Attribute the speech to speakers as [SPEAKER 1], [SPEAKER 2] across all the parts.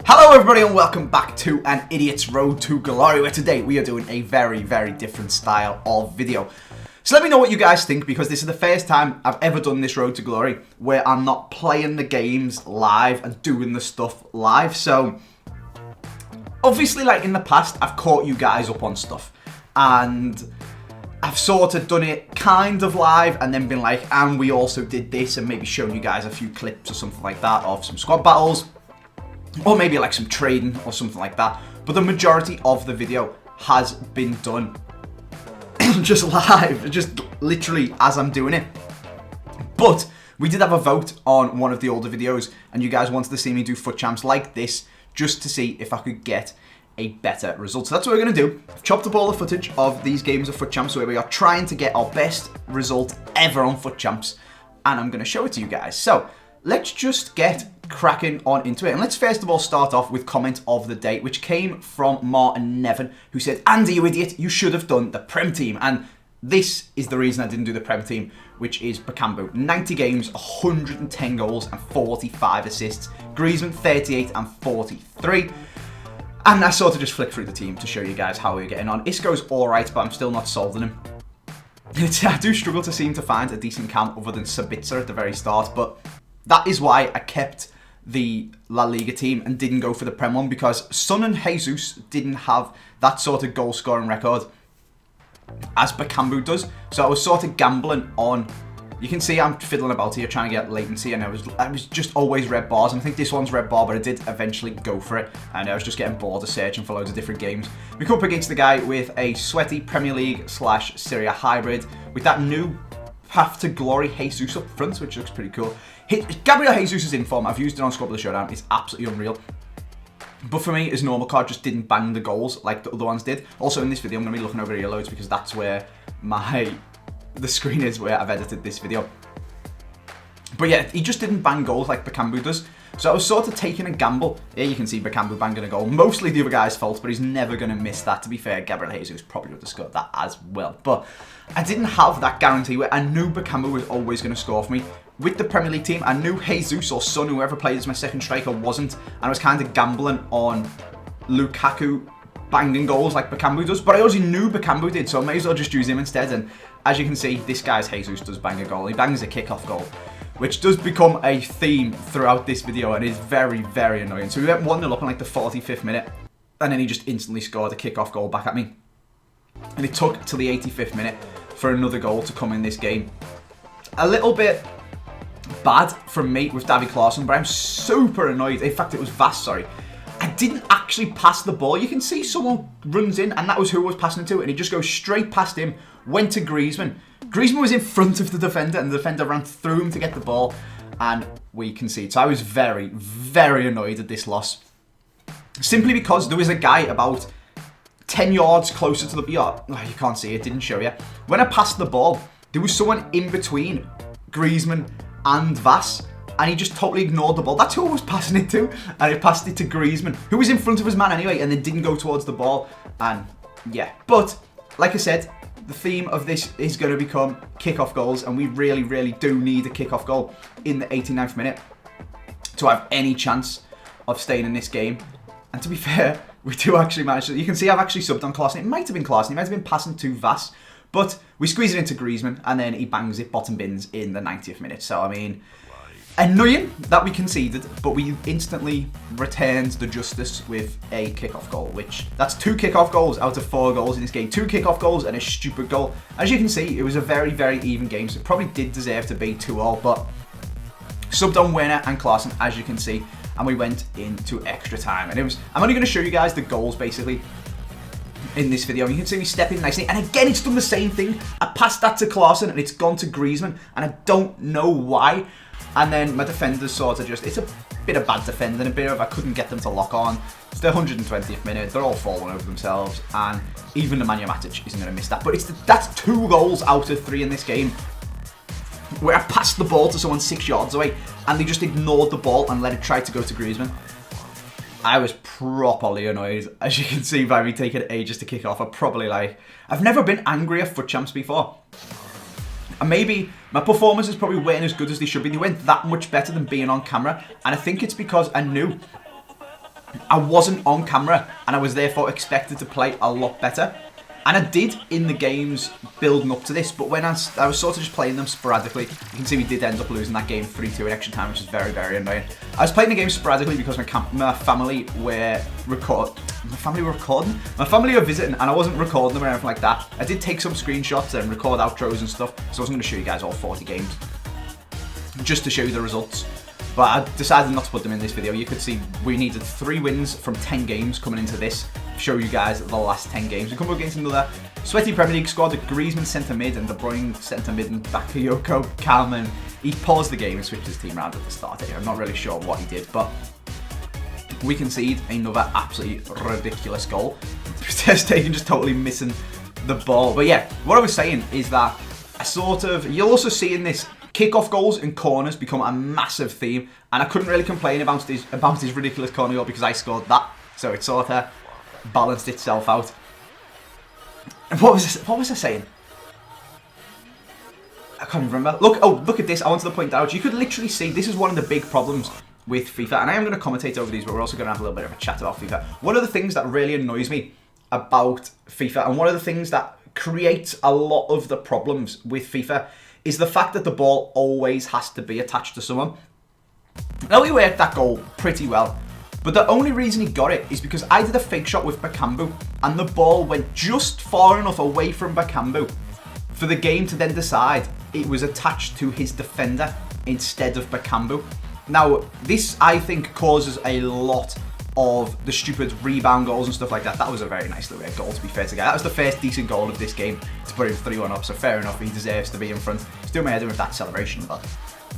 [SPEAKER 1] Hello everybody and welcome back to An Idiot's Road to Glory, where today we are doing a very different style of video. So let me know what you guys think, because this is the first time I've ever done this Road to Glory where I'm not playing the games live and doing the stuff live. So obviously, like in the past, I've caught you guys up on stuff and I've sort of done it kind of live and then been like, and we also did this, and maybe shown you guys a few clips or something like that of some squad battles. Or maybe like some trading or something like that. But the majority of the video has been done just live, just literally as I'm doing it. But we did have a vote on one of the older videos, and you guys wanted to see me do FUT champs like this, just to see if I could get a better result. So that's what we're going to do. I've chopped up all the footage of these games of FUT champs where we are trying to get our best result ever on FUT champs, and I'm going to show it to you guys. So let's just get cracking on into it. And let's first of all start off with comment of the day, which came from Martin Nevin, who said, "Andy, you idiot, you should have done the Prem team." And this is the reason I didn't do the Prem team, which is Bakambu. 90 games, 110 goals and 45 assists. Griezmann, 38 and 43. And I sort of just flicked through the team to show you guys how we're getting on. Isco's alright, but I'm still not sold on him. I do struggle to seem to find a decent camp other than Sabitzer at the very start, but that is why I kept the La Liga team and didn't go for the Prem one, because Son and Jesus didn't have that sort of goal scoring record as Bakambu does. So I was sort of gambling on, you can see I'm fiddling about here trying to get latency, and I was just always red bars, and I think this one's red bar, but I did eventually go for it, and I was just getting bored of searching for loads of different games. We come up against the guy with a sweaty Premier League / Syria hybrid with that new Path to Glory Jesus up front, which looks pretty cool. Gabriel Jesus is in form. I've used it on Squad of the Showdown. It's absolutely unreal. But for me, his normal card just didn't bang the goals like the other ones did. Also, in this video, I'm going to be looking over here loads, because that's where the screen is where I've edited this video. But yeah, he just didn't bang goals like Bakambu does. So I was sort of taking a gamble. Here you can see Bakambu banging a goal. Mostly the other guy's fault, but he's never going to miss that. To be fair, Gabriel Jesus probably would have scored that as well. But I didn't have that guarantee where I knew Bakambu was always going to score for me. With the Premier League team, I knew Jesus or Son, whoever played as my second striker, wasn't. And I was kind of gambling on Lukaku banging goals like Bakambu does. But I already knew Bakambu did, so I may as well just use him instead. And as you can see, this guy's Jesus does bang a goal. He bangs a kickoff goal, which does become a theme throughout this video and is very annoying. So we went 1-0 up in like the 45th minute, and then he just instantly scored a kickoff goal back at me. And it took till the 85th minute for another goal to come in this game. A little bit bad from me with Davy Klaassen, but I'm super annoyed. In fact, it was Vass, sorry. I didn't actually pass the ball. You can see someone runs in, and that was who I was passing it to, and he just goes straight past him, went to Griezmann. Griezmann was in front of the defender, and the defender ran through him to get the ball, and we conceded. So I was very annoyed at this loss. Simply because there was a guy about 10 yards closer to the... you can't see it, didn't show you. When I passed the ball, there was someone in between Griezmann and Vass, and he just totally ignored the ball. That's who I was passing it to, and I passed it to Griezmann, who was in front of his man anyway, and then didn't go towards the ball. And yeah, but like I said, the theme of this is going to become kickoff goals, and we really do need a kickoff goal in the 89th minute to have any chance of staying in this game. And to be fair, we do actually manage to... You can see I've actually subbed on Klaassen. It might have been Klaassen. He might have been passing to Vass, but we squeeze it into Griezmann, and then he bangs it bottom bins in the 90th minute. So, I mean, annoying that we conceded, but we instantly returned the justice with a kickoff goal, which that's 2 kickoff goals out of 4 goals in this game. 2 kickoff goals and a stupid goal. As you can see, it was a very even game, so it probably did deserve to be 2-2, but subbed on Werner and Klaassen, as you can see, and we went into extra time. And I'm only going to show you guys the goals, basically, in this video. You can see me step in nicely, and again, it's done the same thing. I passed that to Klaassen, and it's gone to Griezmann, and I don't know why. And then my defenders sort of just... It's a bit of bad defending, a bit of... I couldn't get them to lock on. It's the 120th minute. They're all falling over themselves, and even the Nemanja Matic isn't going to miss that. But that's 2 goals out of 3 in this game, where I passed the ball to someone 6 yards away, and they just ignored the ball and let it try to go to Griezmann. I was properly annoyed, as you can see by me taking ages to kick off. I've never been angry at FUT champs before. And maybe my performances probably weren't as good as they should be. They weren't that much better than being on camera. And I think it's because I knew I wasn't on camera, and I was therefore expected to play a lot better. And I did in the games building up to this, but when I was sort of just playing them sporadically, you can see we did end up losing that game 3-2 in extra time, which is very, very annoying. I was playing the game sporadically because my family were recording. My family were visiting, and I wasn't recording them or anything like that. I did take some screenshots and record outros and stuff, so I wasn't going to show you guys all 40 games, just to show you the results. But I decided not to put them in this video. You could see we needed 3 wins from 10 games coming into this. Show you guys the last 10 games. We come up against another sweaty Premier League squad with Griezmann centre mid and De Bruyne centre mid and Bakayoko Kalman. He paused the game and switched his team around at the start here. I'm not really sure what he did, but we concede another absolutely ridiculous goal. Ter Stegen just totally missing the ball. But yeah, what I was saying is that you'll also see in this, kickoff goals and corners become a massive theme, and I couldn't really complain about his ridiculous corner goal because I scored that, so it sort of balanced itself out. And what was I saying? I can't remember. Look at this. I wanted to point out, you could literally see this is one of the big problems with FIFA, and I am going to commentate over these, but we're also going to have a little bit of a chat about FIFA. One of the things that really annoys me about FIFA, and one of the things that creates a lot of the problems with FIFA, is the fact that the ball always has to be attached to someone. Now, we worked that goal pretty well, but the only reason he got it is because I did a fake shot with Bakambu, and the ball went just far enough away from Bakambu for the game to then decide it was attached to his defender instead of Bakambu. Now, this, I think, causes a lot of the stupid rebound goals and stuff like that. That was a very nice little goal, to be fair to guy. That was the first decent goal of this game to put him 3-1 up, so fair enough, he deserves to be in front. Still my head with that celebration, but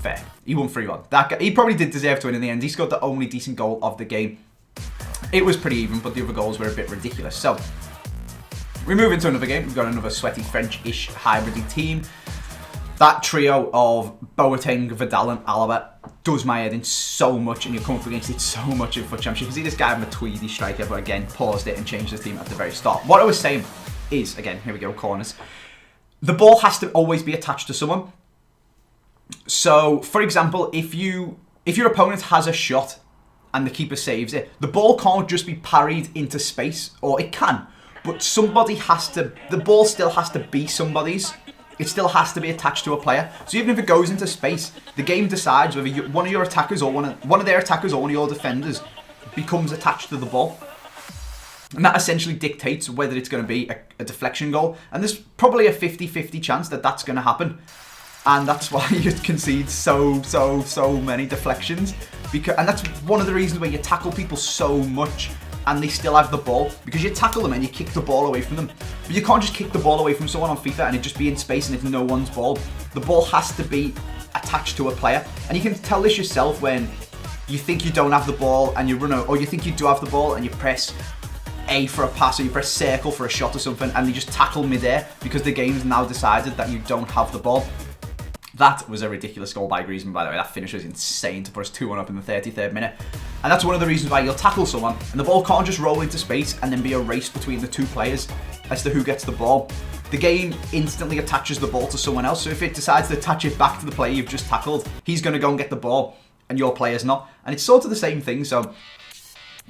[SPEAKER 1] fair. He won 3-1. That guy, he probably did deserve to win in the end. He scored the only decent goal of the game. It was pretty even, but the other goals were a bit ridiculous. So, we move into another game. We've got another sweaty French-ish hybrid team. That trio of Boateng, Vidal and Alaba does my head in so much, and you come up against it so much in FUT Champs. You can see this guy having a Tweedy striker, but again, paused it and changed the team at the very start. What I was saying is, again, here we go, corners. The ball has to always be attached to someone. So, for example, if your opponent has a shot and the keeper saves it, the ball can't just be parried into space, or it can, but the ball still has to be somebody's. It still has to be attached to a player. So even if it goes into space, the game decides whether one of your attackers or one of their attackers or one of your defenders becomes attached to the ball. And that essentially dictates whether it's going to be a deflection goal. And there's probably a 50-50 chance that that's going to happen. And that's why you concede so many deflections. And that's one of the reasons why you tackle people so much and they still have the ball, because you tackle them and you kick the ball away from them. But you can't just kick the ball away from someone on FIFA and it just be in space and it's no one's ball. The ball has to be attached to a player. And you can tell this yourself when you think you don't have the ball and you run out, or you think you do have the ball and you press A for a pass or you press circle for a shot or something and you just tackle mid-air because the game's now decided that you don't have the ball. That was a ridiculous goal by Griezmann, by the way. That finish was insane to put us 2-1 up in the 33rd minute. And that's one of the reasons why you'll tackle someone and the ball can't just roll into space and then be a race between the two players as to who gets the ball. The game instantly attaches the ball to someone else, so if it decides to attach it back to the player you've just tackled, he's going to go and get the ball and your player's not. And it's sort of the same thing, so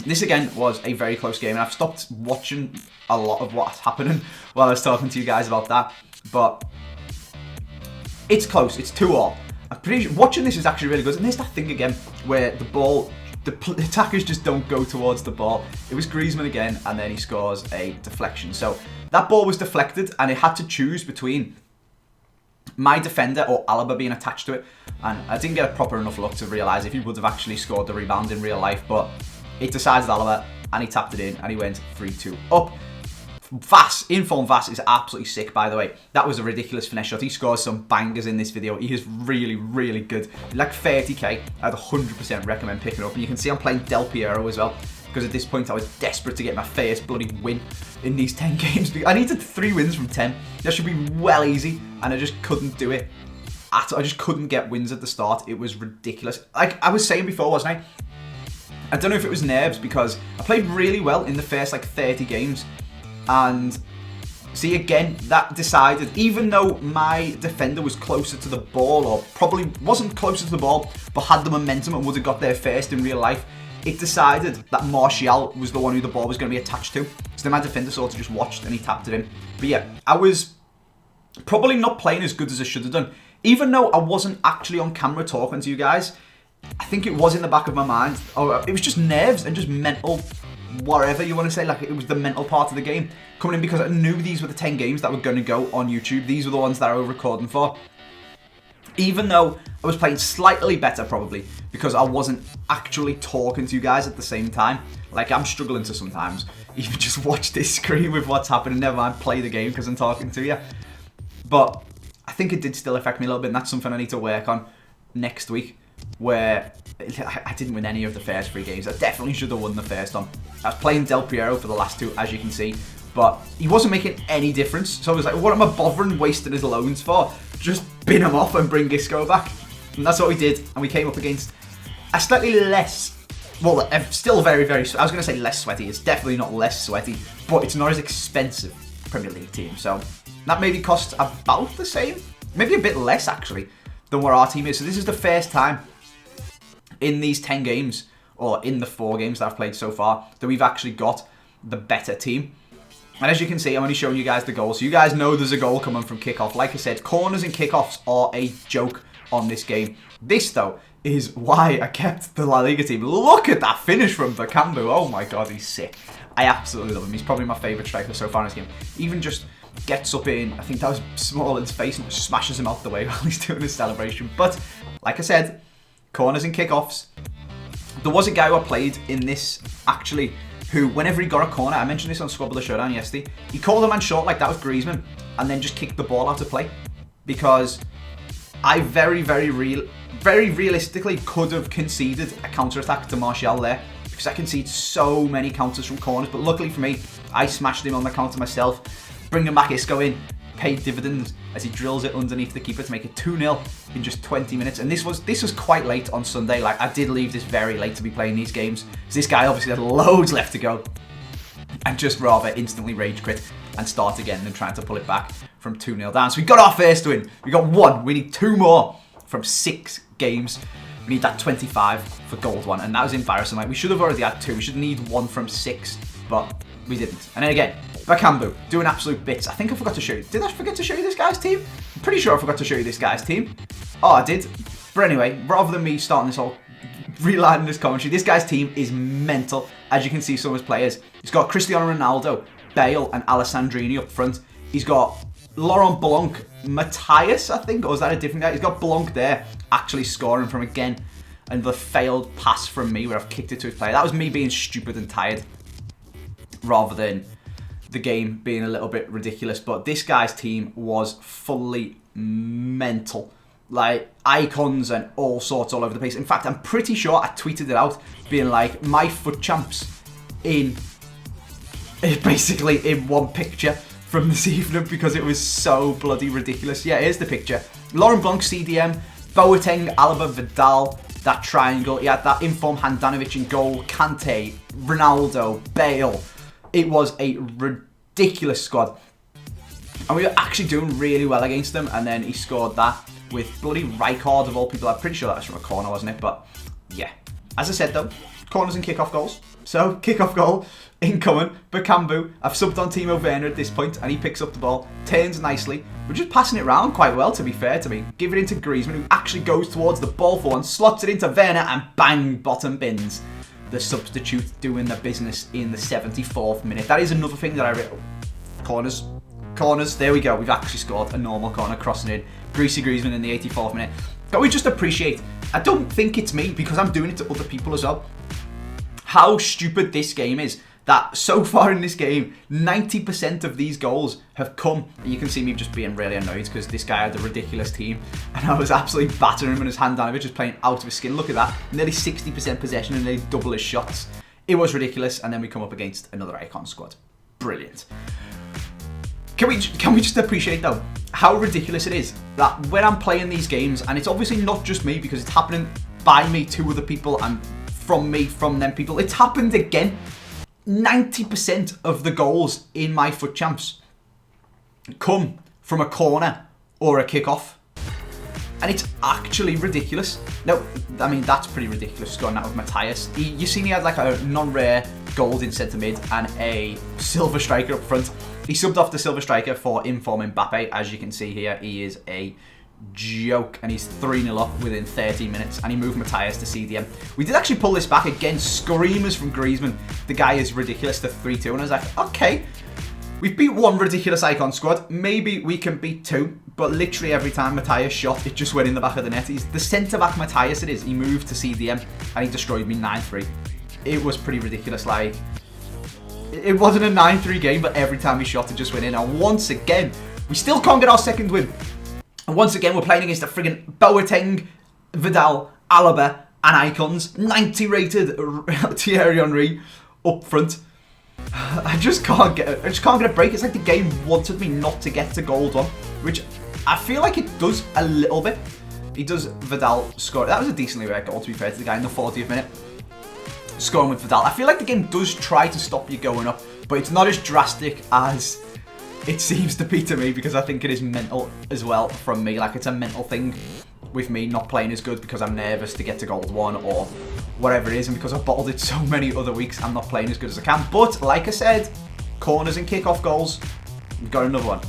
[SPEAKER 1] this again was a very close game, and I've stopped watching a lot of what's happening while I was talking to you guys about that, but it's close. It's 2-2. I'm pretty sure watching this is actually really good. And there's that thing again where the attackers just don't go towards the ball. It was Griezmann again, and then he scores a deflection. So that ball was deflected, and it had to choose between my defender or Alaba being attached to it. And I didn't get a proper enough look to realise if he would have actually scored the rebound in real life, but it decided Alaba, and he tapped it in, and he went 3-2 up. Inform Vass is absolutely sick, by the way. That was a ridiculous finesse shot. He scores some bangers in this video. He is really, really good. Like 30k, I'd 100% recommend picking up. And you can see I'm playing Del Piero as well, because at this point I was desperate to get my first bloody win in these 10 games. I needed 3 wins from 10. That should be well easy, and I just couldn't do it. I just couldn't get wins at the start. It was ridiculous. Like I was saying before, wasn't I? I don't know if it was nerves, because I played really well in the first like 30 games. And see, again, that decided, even though my defender was closer to the ball, or probably wasn't closer to the ball, but had the momentum and would have got there first in real life, it decided that Martial was the one who the ball was going to be attached to. So then my defender sort of just watched and he tapped it in. But yeah, I was probably not playing as good as I should have done. Even though I wasn't actually on camera talking to you guys, I think it was in the back of my mind. Or it was just nerves and just mental, whatever you want to say. Like, it was the mental part of the game coming in, because I knew these were the 10 games that were going to go on YouTube. These were the ones that I was recording for. Even though I was playing slightly better, probably, because I wasn't actually talking to you guys at the same time. Like, I'm struggling to sometimes even just watch this screen with what's happening, never mind play the game because I'm talking to you. But I think it did still affect me a little bit, and that's something I need to work on next week, where I didn't win any of the first 3 games. I definitely should have won the first one. I was playing Del Piero for the last 2, as you can see, but he wasn't making any difference. So I was like, what am I bothering wasting his loans for? Just bin him off and bring Gisco back. And that's what we did, and we came up against a slightly less, well, still very, very, I was going to say less sweaty. It's definitely not less sweaty, but it's not as expensive Premier League team. So that maybe costs about the same, maybe a bit less actually, than what our team is. So this is the first time in these 10 games, or in the 4 games that I've played so far, that we've actually got the better team. And as you can see, I'm only showing you guys the goals. So you guys know there's a goal coming from kickoff. Like I said, corners and kickoffs are a joke on this game. This, though, is why I kept the La Liga team. Look at that finish from Bakambu. Oh my god, he's sick. I absolutely love him. He's probably my favourite striker so far in this game. Even just gets up in, I think that was Smallin's face, and just smashes him out the way while he's doing his celebration. But, like I said, corners and kickoffs. There was a guy who I played in this, actually, who, whenever he got a corner, I mentioned this on Squabble the Showdown yesterday, he called a man short like that with Griezmann, and then just kicked the ball out of play. Because I very realistically could have conceded a counter-attack to Martial there, because I concede so many counters from corners. But luckily for me, I smashed him on the counter myself, bringing back Isco in, paid dividends as he drills it underneath the keeper to make it 2-0 in just 20 minutes. And this was quite late on Sunday. Like, I did leave this very late to be playing these games. So this guy obviously had loads left to go, and just rather instantly rage quit and start again than trying to pull it back from 2-0 down. So we got our first win. We got 1. We need 2 more from 6 games. We need that 25 for gold one, and that was embarrassing. Like, we should have already had 2. We should need 1 from 6, but we didn't. And then again, Bakambu doing absolute bits. I think I forgot to show you. Did I forget to show you this guy's team? I'm pretty sure I forgot to show you this guy's team. Oh, I did. But anyway, rather than me starting this whole relining this commentary, this guy's team is mental. As you can see, some of his players. He's got Cristiano Ronaldo, Bale, and Alessandrini up front. He's got Laurent Blanc, Matthias, I think, or is that a different guy? He's got Blanc there, actually scoring from, again, and the failed pass from me where I've kicked it to his player. That was me being stupid and tired, rather than the game being a little bit ridiculous. But this guy's team was fully mental. Like, icons and all sorts all over the place. In fact, I'm pretty sure I tweeted it out, being like, my FUT champs in basically in one picture from this evening, because it was so bloody ridiculous. Yeah, here's the picture. Laurent Blanc, CDM, Boateng, Alaba, Vidal, that triangle. He had that informed Handanovic in goal, Kante, Ronaldo, Bale. It was a ridiculous squad. And we were actually doing really well against them, and then he scored that with bloody Rijkaard of all people. I'm pretty sure that was from a corner, wasn't it? But yeah, as I said though, corners and kickoff goals. So kickoff goal incoming. Bakambu. I've subbed on Timo Werner at this point, and he picks up the ball, turns nicely. We're just passing it around quite well, to be fair to me. Give it into Griezmann, who actually goes towards the ball for one, slots it into Werner, and bang, bottom bins. The substitute doing the business in the 74th minute. That is another thing that I corners, there we go. We've actually scored a normal corner, crossing in. Greasy Griezmann in the 84th minute. But we just appreciate, I don't think it's me, because I'm doing it to other people as well, how stupid this game is. That so far in this game, 90% of these goals have come. And you can see me just being really annoyed because this guy had a ridiculous team, and I was absolutely battering him, and his Handanovic was playing out of his skin. Look at that. Nearly 60% possession and nearly double his shots. It was ridiculous, and then we come up against another icon squad. Brilliant. Can we just appreciate, though, how ridiculous it is that when I'm playing these games, and it's obviously not just me because it's happening by me to other people and from me, from them people. It's happened again. 90% of the goals in my FUT champs come from a corner or a kickoff. And it's actually ridiculous. No, I mean, that's pretty ridiculous, scoring that with Matthias. You seen he had like a non-rare gold in centre mid and a silver striker up front. He subbed off the silver striker for inform Mbappe. As you can see here, he is a joke, and he's 3-0 up within 13 minutes, and he moved Matthias to CDM. We did actually pull this back again, screamers from Griezmann. The guy is ridiculous to 3-2, and I was like, okay, we've beat one ridiculous icon squad, maybe we can beat two, but literally every time Matthias shot, it just went in the back of the net. He's the centre-back Matthias it is. He moved to CDM, and he destroyed me 9-3. It was pretty ridiculous, like, it wasn't a 9-3 game, but every time he shot, it just went in, and once again, we still can't get our second win. And once again, we're playing against the friggin' Boateng, Vidal, Alaba, and Icons. 90 rated Thierry Henry up front. I just can't get a break. It's like the game wanted me not to get to gold one, which I feel like it does a little bit. He does Vidal score. That was a decently rare goal, to be fair to the guy in the 40th minute. Scoring with Vidal. I feel like the game does try to stop you going up, but it's not as drastic as it seems to be to me, because I think it is mental as well from me. Like, it's a mental thing with me not playing as good because I'm nervous to get to gold one or whatever it is, and because I've bottled it so many other weeks, I'm not playing as good as I can. But like I said, corners and kick-off goals, we've got another one.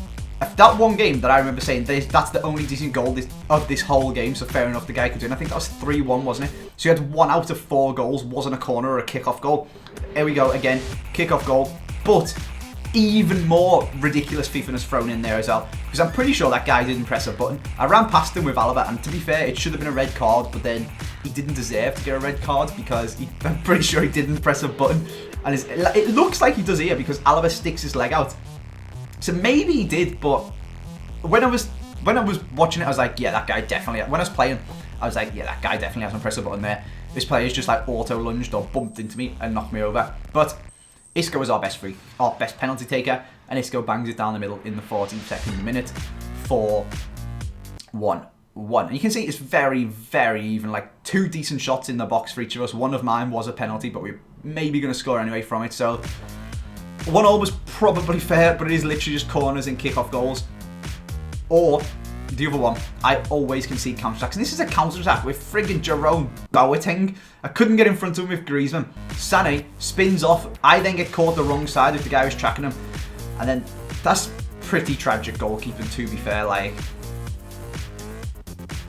[SPEAKER 1] If that one game that I remember saying that's the only decent goal of this whole game, so fair enough, the guy could do it. I think that was 3-1, wasn't it? So you had 1 out of 4 goals wasn't a corner or a kick-off goal. Here we go again, kick-off goal, but even more ridiculous FIFA-ness thrown in there as well, because I'm pretty sure that guy didn't press a button. I ran past him with Alaba, and to be fair, it should have been a red card, but then he didn't deserve to get a red card because I'm pretty sure he didn't press a button, and it looks like he does here because Alaba sticks his leg out. So maybe he did, but when I was watching it, I was like, yeah, that guy definitely. When I was playing, I was like, yeah, that guy definitely hasn't pressed a button there. This player's just like auto lunged or bumped into me and knocked me over. But Isco is our best penalty taker, and Isco bangs it down the middle in the 42nd minute for 1-1. And you can see it's very, very even. Like 2 decent shots in the box for each of us. One of mine was a penalty, but we're maybe going to score anyway from it. So 1-1 was probably fair, but it is literally just corners and kick-off goals. Or the other one, I always concede counter-attacks. And this is a counter-attack with friggin' Jerome Boateng. I couldn't get in front of him with Griezmann. Sané spins off. I then get caught the wrong side if the guy was tracking him. And then that's pretty tragic goalkeeping, to be fair. Like,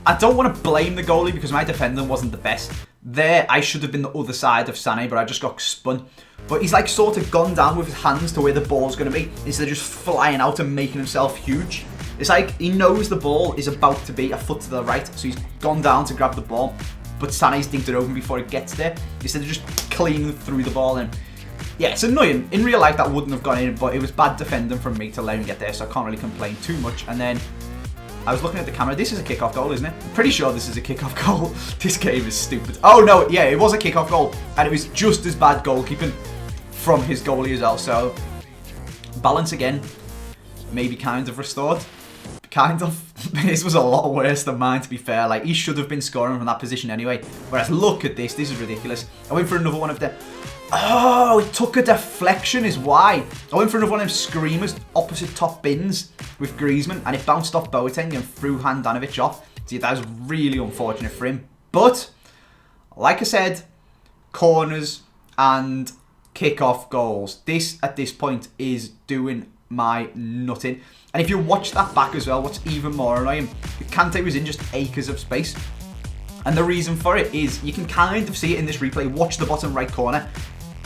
[SPEAKER 1] I don't want to blame the goalie because my defending wasn't the best. There, I should have been the other side of Sané, but I just got spun. But he's like sort of gone down with his hands to where the ball's going to be, instead of just flying out and making himself huge. It's like he knows the ball is about to be a foot to the right, so he's gone down to grab the ball, but Sané's dinked it open before it gets there, instead of just cleaning through the ball. And yeah, it's annoying. In real life, that wouldn't have gone in, but it was bad defending from me to let him get there, so I can't really complain too much. And then I was looking at the camera. This is a kick-off goal, isn't it? I'm pretty sure this is a kick-off goal. This game is stupid. Oh, no, yeah, it was a kick-off goal, and it was just as bad goalkeeping from his goalie as well. So balance again, maybe kind of restored. Kind of. His was a lot worse than mine, to be fair. Like, he should have been scoring from that position anyway. Whereas, look at this. This is ridiculous. I went for another one of them. Oh, it took a deflection is why. I went for another one of them screamers, opposite top bins with Griezmann, and it bounced off Boateng and threw Handanovic off. See, that was really unfortunate for him. But, like I said, corners and kick-off goals. This, at this point, is doing my nutting. And if you watch that back as well, what's even more annoying, Kante was in just acres of space. And the reason for it is, you can kind of see it in this replay. Watch the bottom right corner.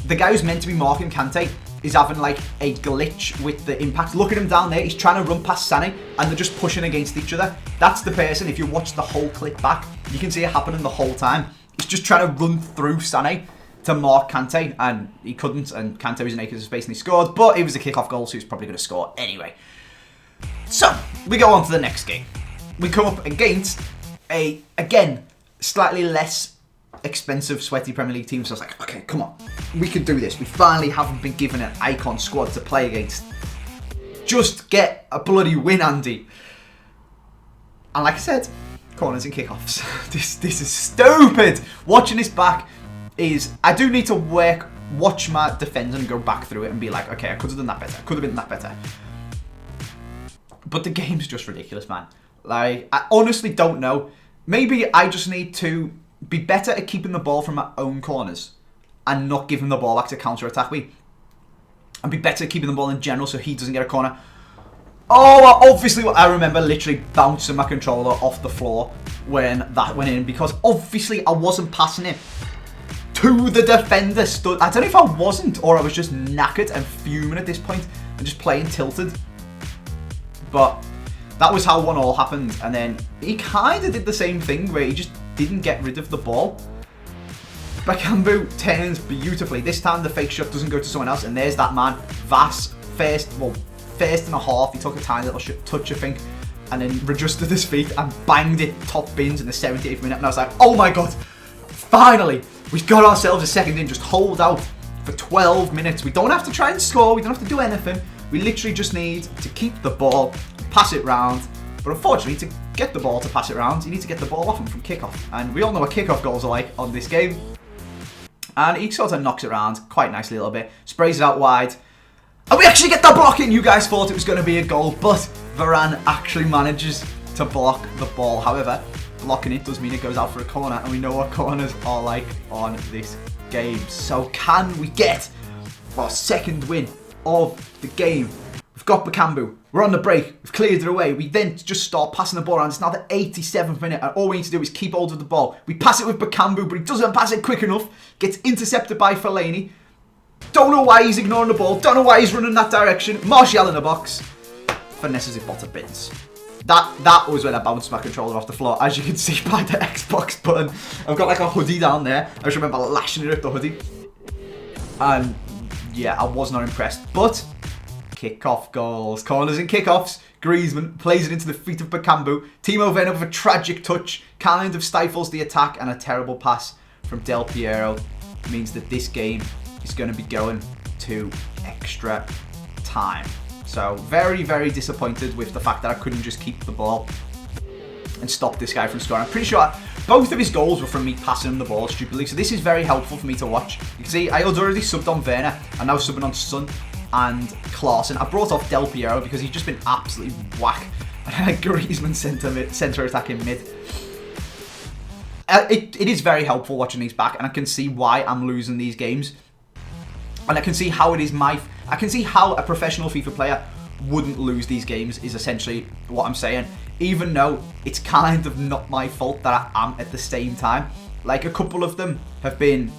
[SPEAKER 1] The guy who's meant to be marking Kante is having like a glitch with the impact. Look at him down there. He's trying to run past Sané, and they're just pushing against each other. That's the person, if you watch the whole clip back, you can see it happening the whole time. He's just trying to run through Sané to mark Kante, and he couldn't, and Kante was in acres of space and he scored, but it was a kick-off goal, so he's probably going to score anyway. So, we go on to the next game. We come up against a, again, slightly less expensive, sweaty Premier League team, so I was like, okay, come on, we can do this. We finally haven't been given an icon squad to play against. Just get a bloody win, Andy. And like I said, corners and kickoffs. This is stupid. Watching this back is, I do need to watch my defending and go back through it and be like, okay, I could have done that better. I could have been that better. But the game's just ridiculous, man. Like, I honestly don't know. Maybe I just need to be better at keeping the ball from my own corners and not giving the ball back to counter-attack me. And be better at keeping the ball in general so he doesn't get a corner. Oh, obviously, I remember literally bouncing my controller off the floor when that went in, because obviously I wasn't passing it to the defender. I don't know if I wasn't, or I was just knackered and fuming at this point and just playing tilted. But that was how 1-1 happened. And then he kind of did the same thing where he just didn't get rid of the ball. Bakambu turns beautifully. This time the fake shot doesn't go to someone else, and there's that man, Vass, first and a half. He took a tiny little touch, I think, and then readjusted his feet and banged it top bins in the 78th minute. And I was like, oh my god, finally, we've got ourselves a second in. Just hold out for 12 minutes. We don't have to try and score. We don't have to do anything. We literally just need to keep the ball, pass it round. But unfortunately, to get the ball to pass it round, you need to get the ball off him from kickoff. And we all know what kickoff goals are like on this game. And he sort of knocks it around quite nicely a little bit, sprays it out wide. And we actually get the block in. You guys thought it was going to be a goal, but Varane actually manages to block the ball. However, blocking it does mean it goes out for a corner, and we know what corners are like on this game. So can we get our second win of the game? We've got Bakambu. We're on the break. We've cleared it away. We then just start passing the ball around. It's now the 87th minute, and all we need to do is keep hold of the ball. We pass it with Bakambu, but he doesn't pass it quick enough. Gets intercepted by Fellaini. Don't know why he's ignoring the ball. Don't know why he's running that direction. Martial in the box. Finesses it bottom bins. That was when I bounced my controller off the floor, as you can see by the Xbox button. I've got like a hoodie down there. I just remember lashing it at the hoodie. And yeah, I was not impressed. But kickoff goals. Corners and kickoffs. Griezmann plays it into the feet of Bakambu. Timo Werner with a tragic touch kind of stifles the attack, and a terrible pass from Del Piero means that this game is going to be going to extra time. So very, very disappointed with the fact that I couldn't just keep the ball and stop this guy from scoring. I'm pretty sure both of his goals were from me passing him the ball stupidly. So this is very helpful for me to watch. You can see I had already subbed on Werner. I'm now subbing on Son and Klaassen. I brought off Del Piero because he's just been absolutely whack. And I had Griezmann centre attacking mid. It is very helpful watching these back, and I can see why I'm losing these games. And I can see how I can see how a professional FIFA player wouldn't lose these games, is essentially what I'm saying. Even though it's kind of not my fault that I am at the same time. Like, a couple of them have been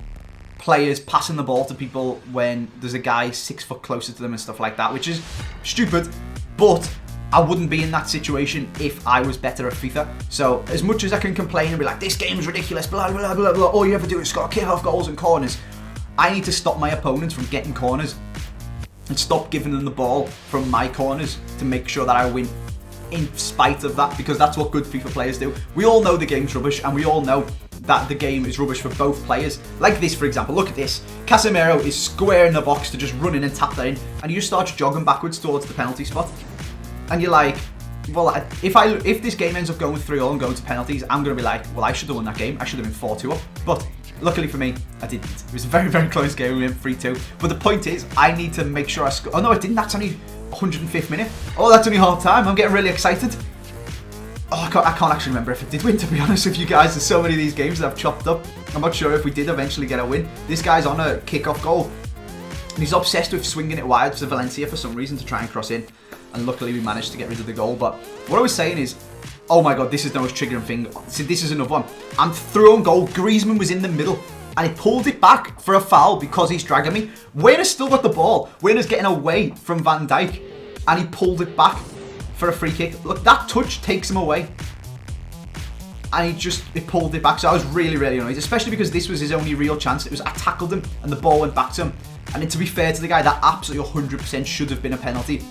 [SPEAKER 1] players passing the ball to people when there's a guy 6 foot closer to them and stuff like that, which is stupid, but I wouldn't be in that situation if I was better at FIFA. So as much as I can complain and be like, this game's ridiculous, blah, blah, blah, blah, all you ever do is score kick-off goals and corners, I need to stop my opponents from getting corners and stop giving them the ball from my corners to make sure that I win in spite of that, because that's what good FIFA players do. We all know the game's rubbish, and we all know that the game is rubbish for both players. Like this, for example, look at this. Casemiro is square in the box to just run in and tap that in, and he just starts jogging backwards towards the penalty spot. And you're like, well, if this game ends up going 3-0 and going to penalties, I'm going to be like, well, I should have won that game. I should have been 4-2 up. But luckily for me, I didn't. It was a very, very close game. We went 3-2. But the point is, I need to make sure I score. Oh, no, I didn't. That's only 105th minute. Oh, that's only half time. I'm getting really excited. Oh, I can't actually remember if it did win, to be honest with you guys. There's so many of these games that I've chopped up. I'm not sure if we did eventually get a win. This guy's on a kick-off goal. And he's obsessed with swinging it wide to Valencia for some reason to try and cross in. And luckily we managed to get rid of the goal. But what I was saying is, oh my god, this is the most triggering thing. See, this is another one. I'm through on goal. Griezmann was in the middle, and he pulled it back for a foul because he's dragging me. Werner's still got the ball. Werner's getting away from Van Dijk, and he pulled it back for a free kick. Look, that touch takes him away. And he pulled it back. So I was really, really annoyed, especially because this was his only real chance. It was, I tackled him, and the ball went back to him. And then, to be fair to the guy, that absolutely 100% should have been a penalty.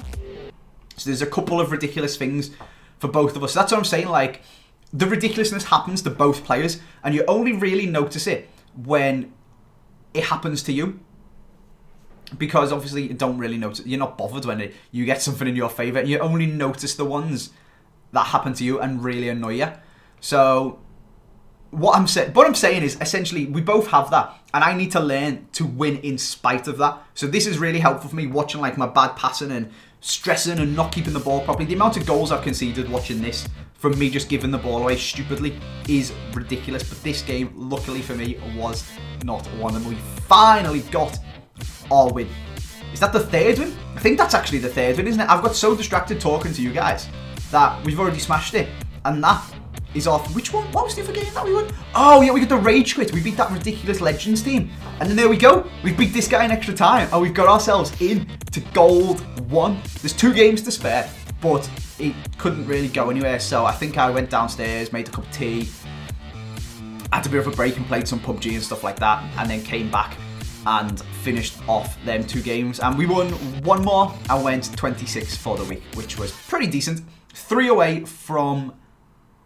[SPEAKER 1] So there's a couple of ridiculous things for both of us. That's what I'm saying. Like, the ridiculousness happens to both players, and you only really notice it when it happens to you. Because obviously you don't really notice. You're not bothered when you get something in your favour. You only notice the ones that happen to you and really annoy you. So what I'm saying is, essentially, we both have that, and I need to learn to win in spite of that. So this is really helpful for me, watching like my bad passing and stressing and not keeping the ball properly. The amount of goals I've conceded watching this from me just giving the ball away stupidly is ridiculous. But this game, luckily for me, was not one of them. We finally got our win. Is that the third win? I think that's actually the third win, isn't it? I've got so distracted talking to you guys that we've already smashed it. And that is off. Which one? What was the other game that we won? Oh, yeah, we got the Rage Quit. We beat that ridiculous Legends team. And then there we go. We beat this guy in extra time. And we've got ourselves in to Gold 1. There's 2 games to spare, but it couldn't really go anywhere. So I think I went downstairs, made a cup of tea, had a bit of a break and played some PUBG and stuff like that. And then came back and finished off them 2 games. And we won 1 more and went 26 for the week, which was pretty decent. 3 away from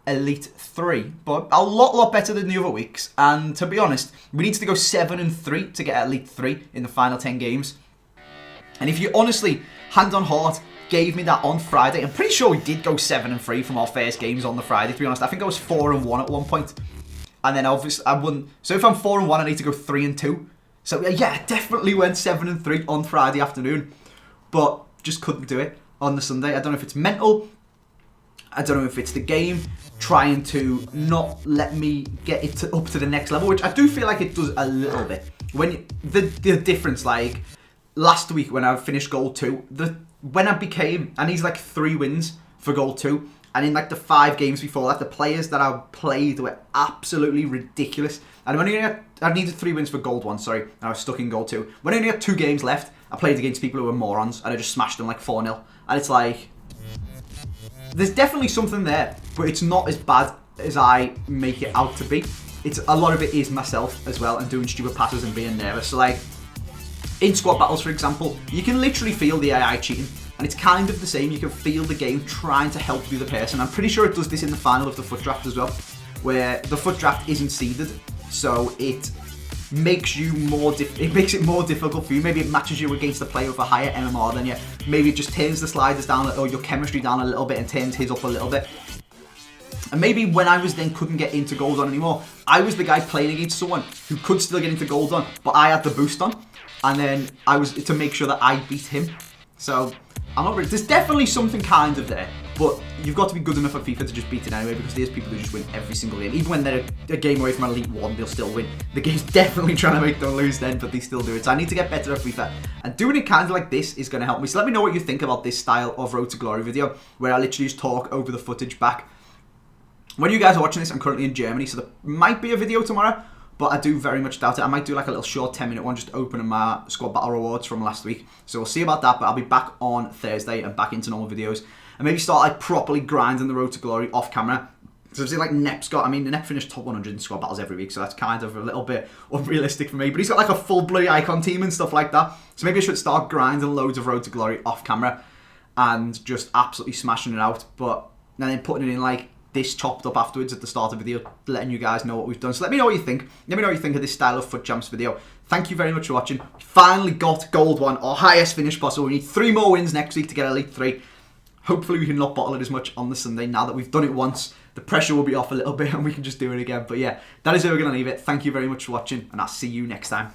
[SPEAKER 1] Elite 3, but a lot better than the other weeks. And to be honest, we need to go 7-3 to get Elite 3 in the final 10 games. And if you honestly, hand on heart, gave me that on Friday, I'm pretty sure we did go 7-3 from our first games on the Friday, to be honest. I think I was 4-1 at one point. And then obviously I won. So if I'm 4-1, I need to go 3-2. So yeah, definitely went 7-3 on Friday afternoon, but just couldn't do it on the Sunday. I don't know if it's mental. I don't know if it's the game trying to not let me get it up to the next level, which I do feel like it does a little bit. When the difference, like last week when I finished Gold 2, when I became, I need like 3 wins for Gold 2, and in like the 5 games before that, the players that I played were absolutely ridiculous. And I needed 3 wins for Gold 1, sorry, and I was stuck in Gold 2. When I only had 2 games left, I played against people who were morons, and I just smashed them like 4-0. And it's like, there's definitely something there, but it's not as bad as I make it out to be. A lot of it is myself as well, and doing stupid passes and being nervous. So like, in squad battles, for example, you can literally feel the AI cheating, and it's kind of the same. You can feel the game trying to help the other person. I'm pretty sure it does this in the final of the FUT draft as well, where the FUT draft isn't seeded, so it makes you it makes it more difficult for you. Maybe it matches you against a player with a higher MMR than you. Maybe it just turns the sliders down, or your chemistry down a little bit, and turns his up a little bit. And maybe when I was then couldn't get into Gold on anymore, I was the guy playing against someone who could still get into Gold on, but I had the boost on, and then I was to make sure that I beat him. So I'm not really, there's definitely something kind of there, but you've got to be good enough at FIFA to just beat it anyway, because there's people who just win every single game. Even when they're a game away from Elite 1, they'll still win. The game's definitely trying to make them lose then, but they still do it. So I need to get better at FIFA, and doing it kind of like this is going to help me. So let me know what you think about this style of Road to Glory video, where I literally just talk over the footage back. When you guys are watching this, I'm currently in Germany, so there might be a video tomorrow, but I do very much doubt it. I might do like a little short 10-minute one, just opening my squad battle rewards from last week. So we'll see about that, but I'll be back on Thursday and back into normal videos. And maybe start like properly grinding the Road to Glory off camera. So I've seen like Nep's got, Nep finished top 100 in squad battles every week, so that's kind of a little bit unrealistic for me. But he's got like a full bloody icon team and stuff like that. So maybe I should start grinding loads of Road to Glory off camera and just absolutely smashing it out. But then putting it in like this chopped up afterwards at the start of the video, letting you guys know what we've done. So let me know what you think. Let me know what you think of this style of FUT Champs video. Thank you very much for watching. Finally got Gold 1, our highest finish possible. We need 3 more wins next week to get Elite 3. Hopefully we can not bottle it as much on the Sunday. Now that we've done it once, the pressure will be off a little bit and we can just do it again. But yeah, that is where we're going to leave it. Thank you very much for watching, and I'll see you next time.